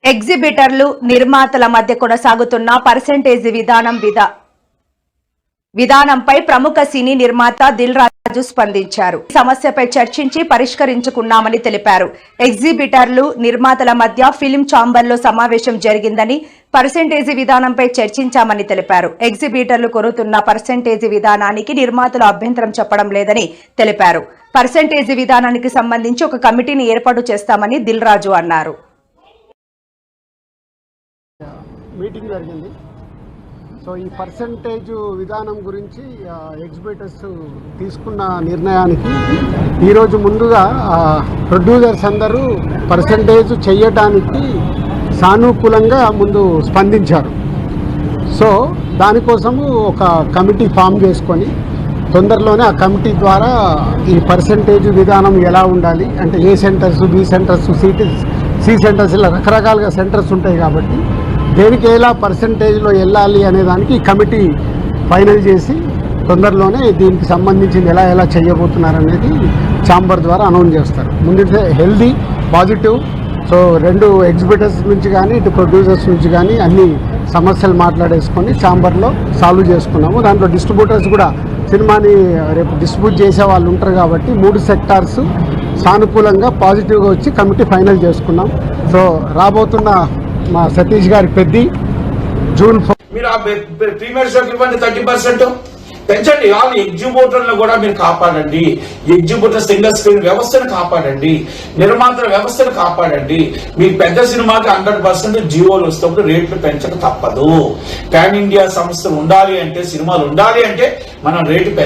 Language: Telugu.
ఎగ్జిబిటర్లు నిర్మాతల మధ్య కొనసాగుతున్న పర్సెంటేజ్ విధానంపై ప్రముఖ సినీ నిర్మాత దిల్ రాజు స్పందించారు. సమస్యపై చర్చించి పరిష్కరించుకున్నామని తెలిపారు. ఎగ్జిబిటర్లు నిర్మాతల మధ్య ఫిలిం ఛాంబర్లో సమావేశం జరిగిందని, పర్సెంటేజ్ విధానంపై చర్చించామని తెలిపారు. ఎగ్జిబిటర్లు కోరుతున్న పర్సెంటేజ్ విధానానికి నిర్మాతలు అభ్యంతరం చెప్పడం లేదని తెలిపారు. పర్సెంటేజ్ విధానానికి సంబంధించి ఒక కమిటీని ఏర్పాటు చేస్తామని దిల్ రాజు అన్నారు. మీటింగ్ జరిగింది. సో ఈ పర్సంటేజ్ విధానం గురించి ఎగ్జిబిటర్స్ తీసుకున్న నిర్ణయానికి ఈరోజు ముందుగా ప్రొడ్యూసర్స్ అందరూ పర్సంటేజ్ చేయడానికి సానుకూలంగా ముందు స్పందించారు. సో దానికోసము ఒక కమిటీ ఫామ్ చేసుకొని తొందరలోనే ఆ కమిటీ ద్వారా ఈ పర్సంటేజ్ విధానం ఎలా ఉండాలి అంటే A centres, B centres, C centres ఇలా రకరకాలుగా సెంటర్స్ ఉంటాయి కాబట్టి దేనికి ఎలా పర్సంటేజ్లో వెళ్ళాలి అనే దానికి ఈ కమిటీ ఫైనల్ చేసి తొందరలోనే దీనికి సంబంధించింది ఎలా చేయబోతున్నారనేది ఛాంబర్ ద్వారా అనౌన్స్ చేస్తారు. ముందు హెల్దీ పాజిటివ్. సో రెండు ఎగ్జిబిటర్స్ నుంచి కానీ ఇటు ప్రొడ్యూసర్స్ నుంచి కానీ అన్ని సమస్యలు మాట్లాడేసుకొని ఛాంబర్లో సాల్వ్ చేసుకున్నాము. దాంట్లో డిస్ట్రిబ్యూటర్స్ కూడా సినిమాని రేపు డిస్ట్రిబ్యూట్ చేసే వాళ్ళు ఉంటారు కాబట్టి 3 సెక్టార్స్ సానుకూలంగా పాజిటివ్గా వచ్చి కమిటీ ఫైనల్ చేసుకున్నాం. సో రాబోతున్న మా సతీష్ గారి పెద్ద జూన్ మీరు ఆ ప్రీమియర్ షోకి ఇవ్వండి 30% పెంచండి. వాళ్ళు ఎగ్జిబిటర్లను కూడా మీరు కాపాడండి. ఎగ్జిబిటర్ సింగిల్ స్క్రీన్ వ్యవస్థను కాపాడండి. నిర్మాతల వ్యవస్థను కాపాడండి. మీకు పెద్ద సినిమాకి 100% జీవోలు వస్తున్నప్పుడు రేట్లు పెంచక తప్పదు. పాన్ ఇండియా సంస్థలు ఉండాలి అంటే, సినిమాలు ఉండాలి అంటే మనం రేటు